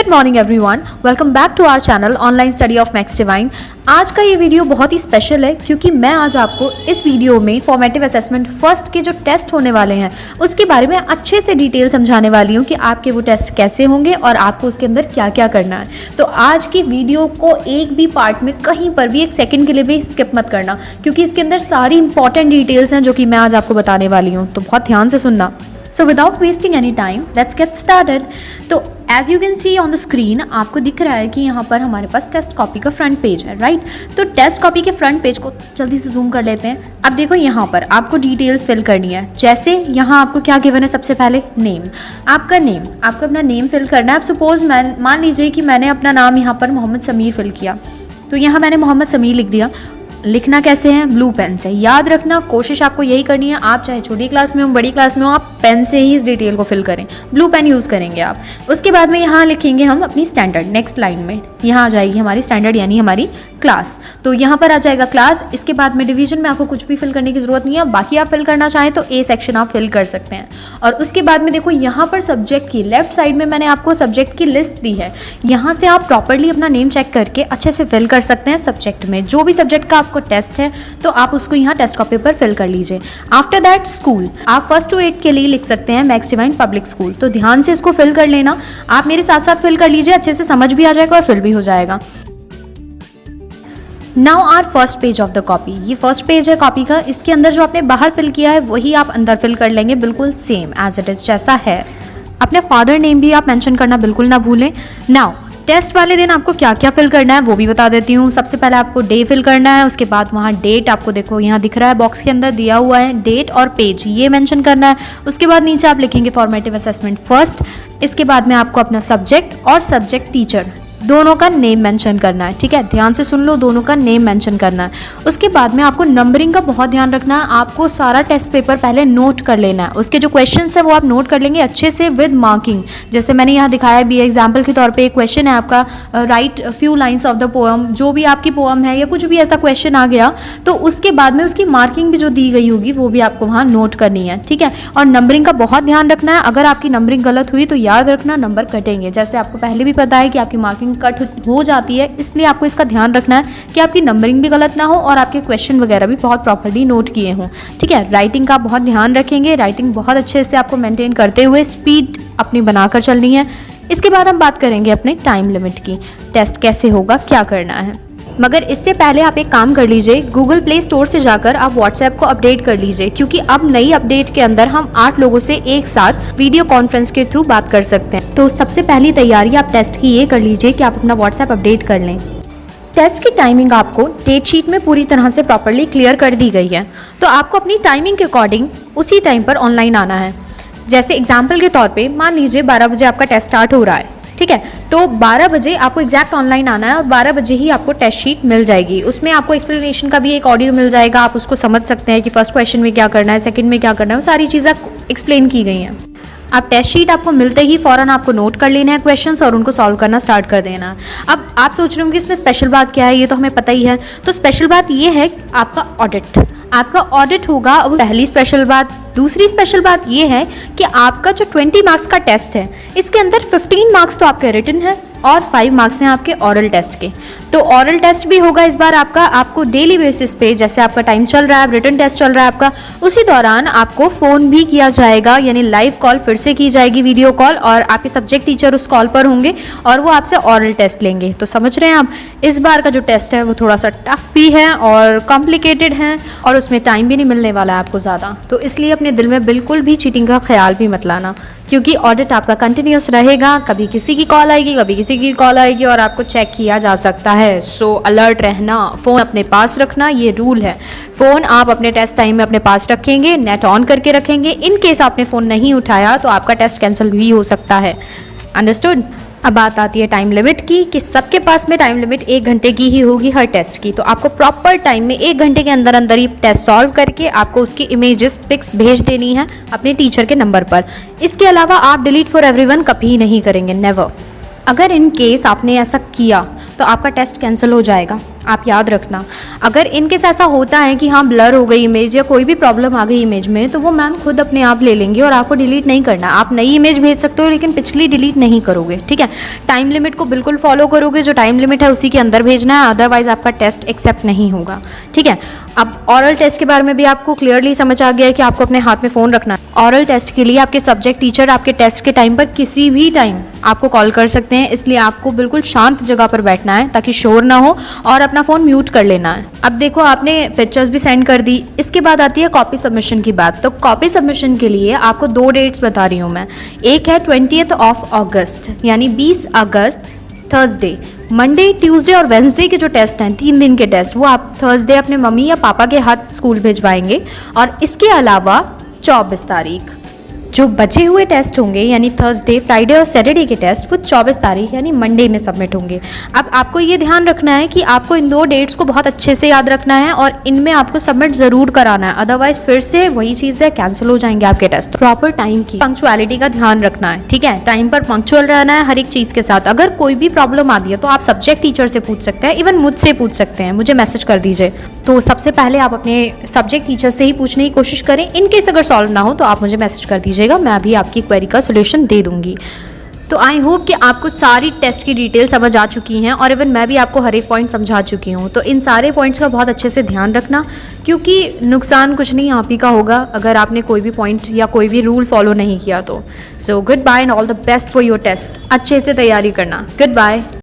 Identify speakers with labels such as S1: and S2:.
S1: Good morning everyone, welcome back to our channel online study of Max Divine. आज का ये video बहुत ही special है क्योंकि मैं आज आपको इस वीडियो में फॉर्मेटिव असेसमेंट फर्स्ट के जो टेस्ट होने वाले हैं उसके बारे में अच्छे से डिटेल समझाने वाली हूँ कि आपके वो टेस्ट कैसे होंगे और आपको उसके अंदर क्या क्या करना है। तो आज की वीडियो को एक भी पार्ट में कहीं पर भी एक सेकेंड के लिए भी स्किप मत करना क्योंकि इसके अंदर सारी इंपॉर्टेंट डिटेल्स हैं जो कि मैं आज आपको बताने वाली हूँ, तो बहुत ध्यान से सुनना। So without wasting any time, let's get started. तो as you can see on the screen, आपको दिख रहा है कि यहाँ पर हमारे पास टेस्ट कॉपी का फ्रंट पेज है, राइट। तो टेस्ट कॉपी के फ्रंट पेज को जल्दी से जूम कर लेते हैं। अब देखो यहाँ पर आपको डिटेल्स फिल करनी है। जैसे यहाँ आपको क्या गिवन है, सबसे पहले नेम, आपका नेम, आपको अपना नेम फिल करना है। अब सपोज मान लीजिए कि मैंने अपना नाम यहाँ पर मोहम्मद समीर फिल किया, तो यहाँ मैंने मोहम्मद समीर लिख दिया। लिखना कैसे है, ब्लू पेन से। याद रखना, कोशिश आपको यही करनी है, आप चाहे छोटी क्लास में हो बड़ी क्लास में हो, आप पेन से ही इस डिटेल को फिल करें, ब्लू पेन यूज़ करेंगे आप। उसके बाद में यहाँ लिखेंगे हम अपनी स्टैंडर्ड। नेक्स्ट लाइन में यहाँ आ जाएगी हमारी स्टैंडर्ड यानी हमारी क्लास, तो यहाँ पर आ जाएगा क्लास। इसके बाद में डिवीजन में आपको कुछ भी फिल करने की ज़रूरत नहीं है, बाकी आप फिल करना चाहें तो ए सेक्शन आप फिल कर सकते हैं। और उसके बाद में देखो यहाँ पर सब्जेक्ट की लेफ्ट साइड में मैंने आपको सब्जेक्ट की लिस्ट दी है। यहाँ से आप प्रॉपरली अपना नेम चेक करके अच्छे से फिल कर सकते हैं सब्जेक्ट में। जो भी सब्जेक्ट का आपको टेस्ट है तो आप उसको यहाँ टेस्ट कॉपी पर फिल कर लीजिए। आफ्टर दैट स्कूल, आप 1st to 8th के लिए लिख सकते हैं मैक्स डिवाइन पब्लिक स्कूल, तो ध्यान से इसको फिल कर लेना। आप मेरे साथ साथ फिल कर लीजिए, अच्छे से समझ भी आ जाएगा और फिल भी हो जाएगा। Now our first page of the copy, ये फर्स्ट पेज है कॉपी का। इसके अंदर जो आपने बाहर फिल किया है वही आप अंदर फिल कर लेंगे, बिल्कुल सेम एज इट इज जैसा है। अपने फादर नेम भी आप मेंशन करना बिल्कुल ना भूलें। नाउ टेस्ट वाले दिन आपको क्या क्या फिल करना है वो भी बता देती हूँ। सबसे पहले आपको डे फिल करना है, उसके बाद वहाँ डेट, आपको देखो यहाँ दिख रहा है बॉक्स के अंदर दिया हुआ है डेट और पेज, ये मेंशन करना है। उसके बाद नीचे आप लिखेंगे फॉर्मेटिव असेसमेंट फर्स्ट। इसके बाद में आपको अपना सब्जेक्ट और सब्जेक्ट टीचर दोनों का नेम मेंशन करना है, ठीक है, ध्यान से सुन लो, दोनों का नेम मेंशन करना है। उसके बाद में आपको नंबरिंग का बहुत ध्यान रखना है। आपको सारा टेस्ट पेपर पहले नोट कर लेना है, उसके जो क्वेश्चंस है वो आप नोट कर लेंगे अच्छे से विद मार्किंग। जैसे मैंने यहाँ दिखाया भी एग्जाम्पल के तौर पे एक क्वेश्चन है आपका, right few lines of the poem, जो भी आपकी पोएम है या कुछ भी ऐसा क्वेश्चन आ गया तो उसके बाद में उसकी मार्किंग भी जो दी गई होगी वो भी आपको वहाँ नोट करनी है, ठीक है। और नंबरिंग का बहुत ध्यान रखना है, अगर आपकी नंबरिंग गलत हुई तो याद रखना नंबर कटेंगे। जैसे आपको पहले भी पता है कि आपकी मार्किंग कट हो जाती है, इसलिए आपको इसका ध्यान रखना है कि आपकी नंबरिंग भी गलत ना हो और आपके क्वेश्चन वगैरह भी बहुत प्रॉपर्ली नोट किए हों, ठीक है। राइटिंग का बहुत ध्यान रखेंगे, राइटिंग बहुत अच्छे से आपको मेंटेन करते हुए स्पीड अपनी बनाकर चलनी है। इसके बाद हम बात करेंगे अपने टाइम लिमिट की, टेस्ट कैसे होगा, क्या करना है। मगर इससे पहले आप एक काम कर लीजिए, गूगल प्ले स्टोर से जाकर आप व्हाट्सएप को अपडेट कर लीजिए क्योंकि अब नई अपडेट के अंदर हम 8 लोगों से एक साथ वीडियो कॉन्फ्रेंस के थ्रू बात कर सकते हैं। तो सबसे पहली तैयारी आप टेस्ट की ये कर लीजिए कि आप अपना व्हाट्सएप अपडेट कर लें। टेस्ट की टाइमिंग आपको डेट शीट में पूरी तरह से प्रॉपर्ली क्लियर कर दी गई है, तो आपको अपनी टाइमिंग के अकॉर्डिंग उसी टाइम पर ऑनलाइन आना है। जैसे एग्जाम्पल के तौर पर मान लीजिए 12 बजे आपका टेस्ट स्टार्ट हो रहा है, ठीक है, तो 12 बजे आपको एग्जैक्ट ऑनलाइन आना है और 12 बजे ही आपको टेस्ट शीट मिल जाएगी। उसमें आपको एक्सप्लेनेशन का भी एक ऑडियो मिल जाएगा, आप उसको समझ सकते हैं कि फर्स्ट क्वेश्चन में क्या करना है, सेकंड में क्या करना है, वो सारी चीज़ें एक्सप्लेन की गई हैं। अब टेस्ट शीट आपको मिलते ही फ़ौरन आपको नोट कर लेना है क्वेश्चंस और उनको सॉल्व करना स्टार्ट कर देना है। अब आप सोच रहे होंगे इसमें स्पेशल बात क्या है, ये तो हमें पता ही है। तो स्पेशल बात ये है आपका ऑडिट, आपका ऑडिट होगा, वो पहली स्पेशल बात। दूसरी स्पेशल बात ये है कि आपका जो 20 मार्क्स का टेस्ट है इसके अंदर 15 मार्क्स तो आपके रिटन है और 5 मार्क्स हैं आपके ऑरल टेस्ट के। तो ऑरल टेस्ट भी होगा इस बार आपका, आपको डेली बेसिस पे जैसे आपका टाइम चल रहा है, रिटन टेस्ट चल रहा है आपका, उसी दौरान आपको फ़ोन भी किया जाएगा, यानी लाइव कॉल फिर से की जाएगी, वीडियो कॉल, और आपके सब्जेक्ट टीचर उस कॉल पर होंगे और वो आपसे ऑरल टेस्ट लेंगे। तो समझ रहे हैं आप, इस बार का जो टेस्ट है वो थोड़ा सा टफ भी है और कॉम्प्लिकेटेड है और उसमें टाइम भी नहीं मिलने वाला है आपको ज़्यादा। तो इसलिए अपने दिल में बिल्कुल भी चीटिंग का ख्याल भी मत लाना क्योंकि ऑडिट आपका कंटिन्यूस रहेगा, कभी किसी की कॉल आएगी, कभी किसी की कॉल आएगी और आपको चेक किया जा सकता है। सो अलर्ट रहना, फ़ोन अपने पास रखना, ये रूल है। फ़ोन आप अपने टेस्ट टाइम में अपने पास रखेंगे, नेट ऑन करके रखेंगे। इन केस आपने फ़ोन नहीं उठाया तो आपका टेस्ट कैंसिल भी हो सकता है। अंडरस्टूड। अब बात आती है टाइम लिमिट की कि सबके पास में टाइम लिमिट 1 घंटे की ही होगी हर टेस्ट की, तो आपको प्रॉपर टाइम में 1 घंटे के अंदर अंदर ही टेस्ट सॉल्व करके आपको उसकी इमेजेस पिक्स भेज देनी है अपने टीचर के नंबर पर। इसके अलावा आप डिलीट फॉर एवरीवन कभी नहीं करेंगे, नेवर। अगर इन केस आपने ऐसा किया तो आपका टेस्ट कैंसिल हो जाएगा। आप याद रखना। अगर इनकेस ऐसा होता है कि हाँ ब्लर हो गई इमेज या कोई भी प्रॉब्लम आ गई इमेज में, तो वो मैम खुद अपने आप ले लेंगे और आपको डिलीट नहीं करना। आप नई इमेज भेज सकते हो लेकिन पिछली डिलीट नहीं करोगे, ठीक है। टाइम लिमिट को बिल्कुल फॉलो करोगे, जो टाइम लिमिट है उसी के अंदर भेजना है, अदरवाइज आपका टेस्ट एक्सेप्ट नहीं होगा, ठीक है। अब ऑरल टेस्ट के बारे में भी आपको क्लियरली समझ आ गया है कि आपको अपने हाथ में फ़ोन रखना है। ऑरल टेस्ट के लिए आपके सब्जेक्ट टीचर आपके टेस्ट के टाइम पर किसी भी टाइम आपको कॉल कर सकते हैं, इसलिए आपको बिल्कुल शांत जगह पर बैठना है ताकि शोर ना हो, और अपना फ़ोन म्यूट कर लेना है। अब देखो आपने पिक्चर्स भी सेंड कर दी, इसके बाद आती है कॉपी सबमिशन की बात। तो कॉपी सबमिशन के लिए आपको 2 डेट्स बता रही हूँ मैं। एक है 20th ऑफ अगस्त, यानी 20 अगस्त थर्सडे। मंडे, ट्यूसडे और वेंसडे के जो टेस्ट हैं, 3 दिन के टेस्ट, वो आप थर्सडे अपने मम्मी या पापा के हाथ स्कूल भिजवाएंगे। और इसके अलावा 24 तारीख जो बचे हुए टेस्ट होंगे, यानी थर्सडे, फ्राइडे और सैटरडे के टेस्ट, वो 24 तारीख यानी मंडे में सबमिट होंगे। अब आपको ये ध्यान रखना है कि आपको इन 2 डेट्स को बहुत अच्छे से याद रखना है और इनमें आपको सबमिट ज़रूर कराना है, अदरवाइज फिर से वही चीज़ है, कैंसिल हो जाएंगे आपके टेस्ट। प्रॉपर टाइम की पंक्चुअलिटी का ध्यान रखना है, ठीक है। टाइम पर पंक्चुअल रहना है हर एक चीज़ के साथ। अगर कोई भी प्रॉब्लम आती है तो आप सब्जेक्ट टीचर से पूछ सकते हैं, इवन मुझसे पूछ सकते हैं, मुझे मैसेज कर दीजिए। तो सबसे पहले आप अपने सब्जेक्ट टीचर से ही पूछने की कोशिश करें। इनकेस अगर सॉल्व ना हो तो आप मुझे मैसेज कर दीजिएगा, मैं अभी आपकी क्वेरी का सोल्यूशन दे दूंगी। तो आई होप कि आपको सारी टेस्ट की डिटेल समझ आ चुकी हैं और इवन मैं भी आपको हर एक पॉइंट समझा चुकी हूँ। तो इन सारे पॉइंट्स का बहुत अच्छे से ध्यान रखना, क्योंकि नुकसान कुछ नहीं आप ही का होगा अगर आपने कोई भी पॉइंट या कोई भी रूल फॉलो नहीं किया तो। So goodbye and all the best for your test. अच्छे से तैयारी करना। Good bye.